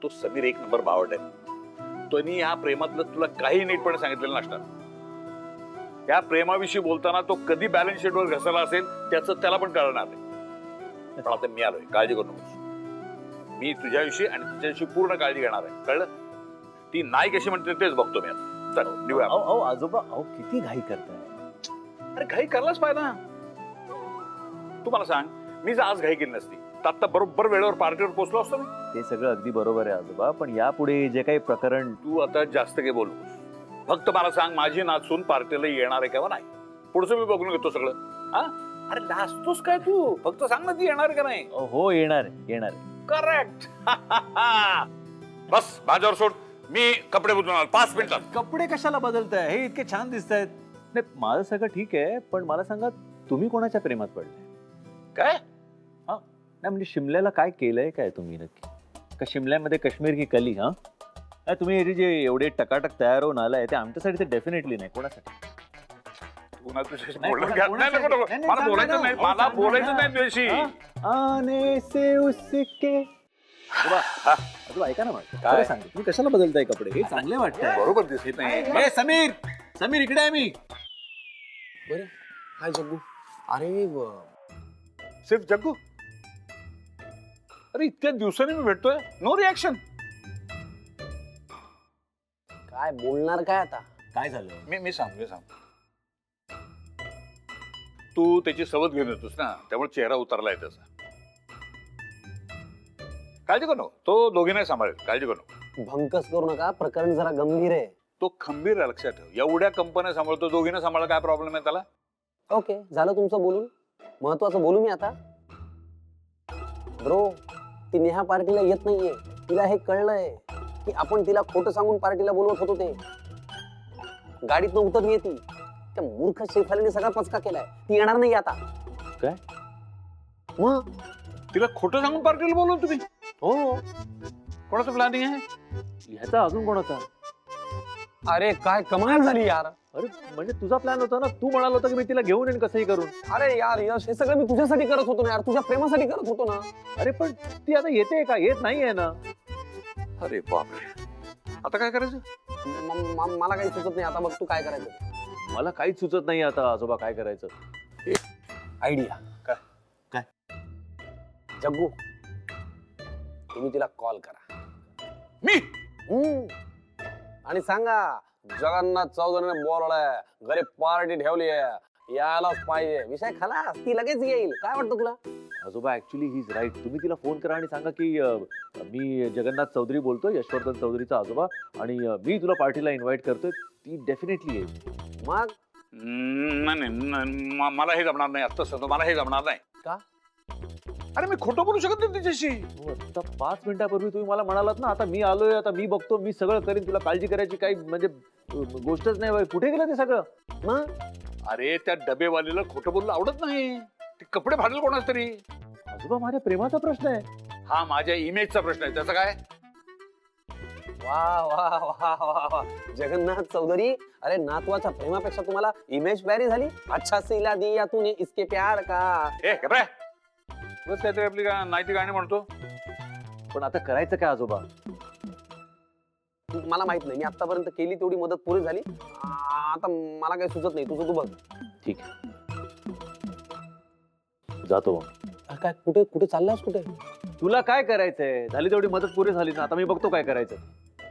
तो समीर एक नंबर बावट आहे. तोनी ह्या प्रेमातलं तुला काही नीटपणे सांगितलेलं नसणार. या प्रेमाविषयी बोलताना तो कधी बॅलन्स शीटवर घसरला असेल त्याचं त्याला पण कळणार नाही. पण आता मी आलोय, काळजी करू नकोस. मी तुझ्याविषयी आणि तुझ्याविषयी पूर्ण काळजी घेणार आहे, कळलं? ती नाही कशी म्हणते तेच बघतो मी आता. चल निघूया. अहो आजोबा, अहो किती घाई करताय. अरे घाई करायलाच पाहिजे ना. तू मला सांग, मी जर आज घाई केली नसती तर आता बरोबर वेळेवर पार्टीवर पोहोचलो असतो मी. ते सगळं अगदी बरोबर आहे आजोबा, पण यापुढे जे काही प्रकरण. तू आता जास्त काही बोलू नकोस. फक्त मला सांग, माझी नाचून पार्टीला येणार आहे किंवा नाही. पुढचं मी बघून घेतो सगळं. हा, अरे नाचतोस काय तू? फक्त सांग ना ती येणार आहे का नाही. हो येणार आहे, येणार आहे. करेक्ट. बस माझ्यावर सोड, मी कपडे बदलून आलो 5 मिनिटात. कपडे कशाला बदलताय? हे इतके छान दिसतायत. नाही माझं सगळं ठीक आहे, पण मला सांगा तुम्ही कोणाच्या प्रेमात पडलाय? काय? हा नाही म्हणजे शिमल्याला काय केलंय काय तुम्ही नक्की? का शिमल्यामध्ये काश्मीर की कली? हा नाही तुम्ही हे जे एवढे टकाटक तयार होऊन आलाय ते आमच्यासाठी तर डेफिनेटली नाही. कोणासाठी? तू ना तुझ्याशी नाही, बोलणं कोणा- घ्या. नाही, नको, नको. नाही, मला बोलायचं नाही, मला सांगा बोलायचं ना. नाही तुझ्याशी. आने से उसके. आजोबा ऐका ना माझं. काय सांगतो तुम्ही कशाला बदलताय कपडे? हे चांगले वाटतंय. बरोबर दिसत नाही. ए, समीर समीर इकडे आहे मी. बरे हाय जग्गू. अरे सिर्फ जग्गू? अरे इतक्या दिवसांनी मी भेटतोय, नो रिॲक्शन. काय बोलणार काय आता? काय झालं? मी सांग. तू त्याची सवत घेऊन येतोस ना, त्यामुळे चेहरा उतरलाय त्याचा. काळजी करू नको, तो दोघींनाही सांभाळेल. काळजी करू नको. भंकस करू नका, प्रकरण जरा गंभीर आहे. तो खंबीर आहे, लक्षात ठेव. एवढ्या कंपन्या सांभाळतो, दोघींना सांभाळा, काय प्रॉब्लेम आहे त्याला? ओके झालं तुमचं बोलून. महत्वाचं बोलू मी आता. ब्रो, ती नेहा पार्टीला येत नाहीये. तिला हे कळलंय की आपण तिला खोटं सांगून पार्टीला बोलवत होतो. ते गाडीतनं उतरली ती. त्या मूर्ख शेफालीने सगळा पचका केलाय. ती येणार नाही आता. काय? मग तिला खोटं सांगून पार्टीला बोलवलं तुम्ही? हो. कोणाचं प्लॅनिंग आहे? ह्याचा अजून कोणाचा? अरे काय कमाल झाली यार. अरे म्हणजे तुझा प्लॅन होता ना, तू म्हणाल होता की मी तिला घेऊन येईन कसंही करून. अरे यार यश, हे सगळं मी तुझ्यासाठी करत होतो ना यार, तुझ्या प्रेमासाठी करत होतो ना. अरे पण ती आता येते का? येत नाहीये ना. अरे बापरे, आता काय करायचं? मला काही सुचत नाही आता. बघ तू काय करायचं. मला काहीच सुचत नाही आता आजोबा, काय करायचं? आयडिया. काय? काय? जग्गू, तुम्ही तिला कॉल करा. मी? आणि सांगा जगन्नाथ चौधरीने बोलवलंय, घरी पार्टी ठेवली आहे, यायलाच पाहिजे. विषय खलास, ती लगेच येईल. काय वाटतं तुला? आजोबा ऍक्च्युली ही इज राईट. तुम्ही तिला फोन करा आणि सांगा की मी जगन्नाथ चौधरी बोलतोय, यशवर्धन चौधरीचा आजोबा, आणि मी तुला पार्टीला इन्व्हाइट करतोय. ती डेफिनेटली येईल. मग नाही, मला हे जमणार नाही. आत्ता सांगतो, मला हे जमणार नाही. का? अरे मी खोटं बोलू शकत नाही तिच्याशी. हो, आता 5 मिनिटापूर्वी तुम्ही मला म्हणालात ना, आता मी आलोय, आता मी बघतो, मी सगळं करीन, तुला काळजी करायची काही म्हणजे गोष्टच नाही बाई. कुठे गेलं ते सगळं? मग अरे त्या डबेवालीला खोटं बोललं आवडत नाही. ते कपडे फाडेल कोणाच तरी. आजोबा माझ्या प्रेमाचा प्रश्न आहे. हा माझ्या इमेजचा प्रश्न आहे, त्याचं काय? वा वा वा वा वा, जगन्नाथ चौधरी. अरे नातवाच्या प्रेमापेक्षा तुम्हाला इमेज प्यारी झाली. अच्छा सिला दिया तूने इसके प्यार का. ए कपडे बस, काहीतरी आपली नाही ती गाणी म्हणतो. पण आता करायचं काय आजोबा? मला माहित नाही, मी आतापर्यंत केली तेवढी मदत पुरी झाली. आता मला काही सुचत नाही. तुझं तू बघ. ठीक आहे, जातो मग. काय कुठे कुठे चाललास? कुठे? तुला काय करायचंय? झाली तेवढी मदत पुरी झाली ना, आता मी बघतो काय करायचं.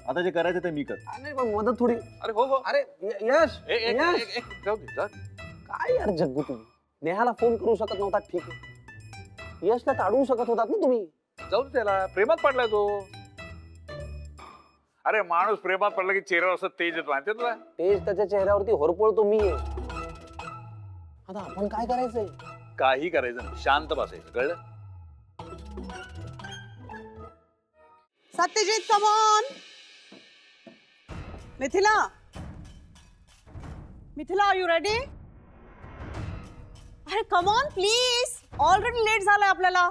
आता जे करायचं ते मी कर. अरे पण मदत थोडी. अरे हो. अरे यश, यश. जाऊ दे, जा. काय यार जग्गू, तुम्ही नेहाला फोन करू शकत नव्हता? ठीक आहे, यशला ताडवू शकत होतात ना तुम्ही. जाऊ दे, त्याला प्रेमात पडलाय तो. अरे माणूस प्रेमात पडला की चेहऱ्यावर असं तेज येतो, माहितीये तुला? तेज त्याच्या चेहऱ्यावरती होरपळतो मी आहे. आता आपण काय करायचंय? काही करायचं नाही, शांत बसायचं, कळलं? Satyajit come on. Mithila are you ready? अरे come on please, already late झालाय आपल्याला.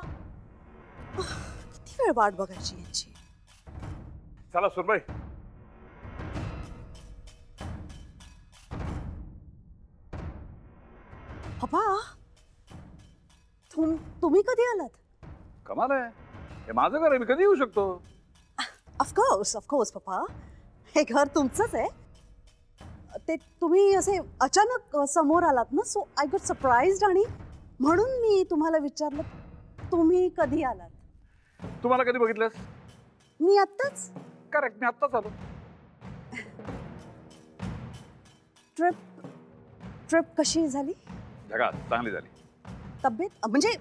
किती वेळ वाट बघायची यांची. चला सुरबाई. बाबा तुम्ही कधी आलात? कमाल आहे, हे माझं घर आहे, मी कधी येऊ शकतो. ऑफकोर्स पप्पा. हे घर तुमचंच आहे. ते तुम्ही असे अचानक समोर आलात ना, सो आय गॉट सरप्राइज्ड आणि म्हणून मी तुम्हाला विचारलं तुम्ही कधी आलात. तुम्हाला कधी बघितलंस? मी आत्ताच. करेक्ट, मी आत्ताच आलो. ट्रिप कशी झाली? जगात चांगली झाली. तब्येत म्हणजे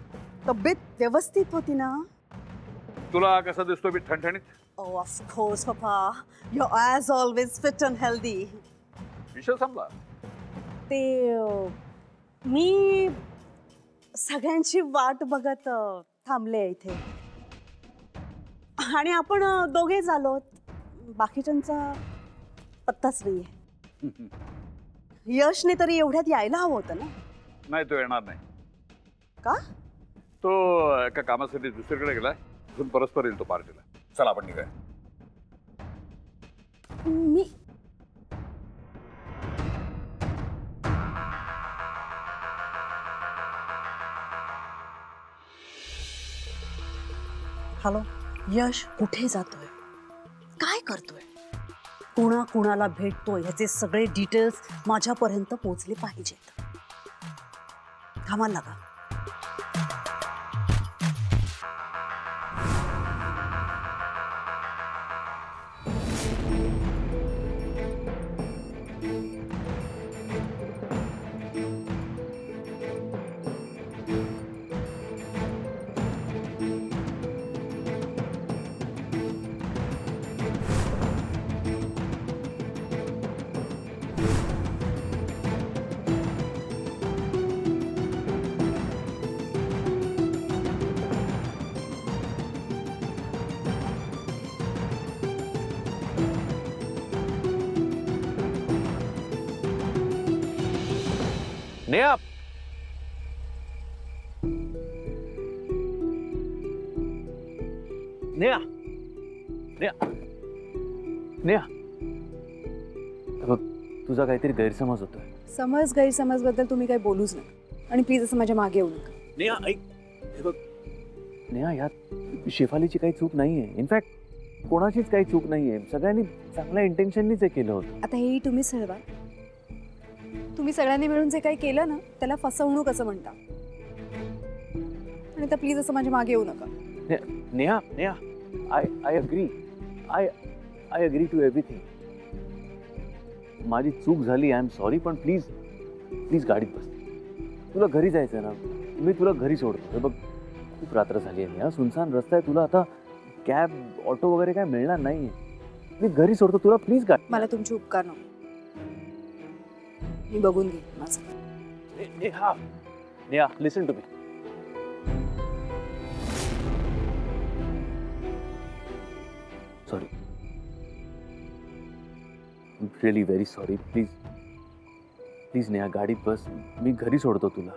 तब्येत व्यवस्थित होती ना? तुला कसं दिसतो मी ठणठणीत? Oh, of course, Papa. You're as always fit and healthy. विषय संपला. ते मी सगळ्यांची वाट बघत थांबले इथे आणि आपण दोघेच आलोत. बाकीच्यांचा पत्ताच नाहीये. यशने तरी एवढ्यात यायला हवं होतं ना? नाही, तो येणार नाही. का? तो एका कामासाठी दुसरीकडे गेलाय. अजून परस्पर येईल तो पार्टीला. चला आपण निघाय. मी हॅलो यश, कुठे जातोय? काय करतोय? कुणाला भेटतोय ह्याचे सगळे डिटेल्स माझ्यापर्यंत पोहोचले पाहिजेत. कामाला लागा. नेहा, नेहा, नेहा, नेहा, बघ, तुझा काहीतरी गैरसमज होतोय. गैरसमज बद्दल तुम्ही काही बोलूच नका आणि प्लीज असं माझ्या मागे येऊ नका. नेहा ऐक, हे बघ नेहा, यात शेफालीची काही चूक नाहीये. इनफॅक्ट कोणाचीच काही चूक नाहीये. सगळ्यांनी चांगल्या इंटेन्शननीच हे केलं होतं. आता हेही तुम्हीच ठरवा. तुम्ही सगळ्यांनी मिळून जे काही केलं ना त्याला फसवणूक असं म्हणता. आणि आता प्लीज असं माझ्या मागे येऊ नका. Neha, Neha, I agree. I agree to everything. माझी चूक झाली, आय एम सॉरी. पण प्लीज प्लीज गाडीत बस. तुला घरी जायचं ना, मी तुला घरी सोडतो. हे बघ, खूप रात्र झाली आहे. नेहा, सुनसान रस्ता आहे. तुला आता कॅब, ऑटो वगैरे काय मिळणार नाहीये. मी घरी सोडतो तुला. प्लीज गाडी. मला तुमची उपकार नको. मी बघून घे माझं. Neha, Neha, listen to me. Sorry, really very sorry. Please please Neha, गाडीत बस. मी घरी सोडतो तुला.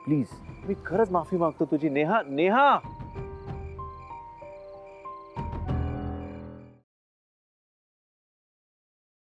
प्लीज, मी खरंच माफी मागतो तुझी. नेहा, नेहा.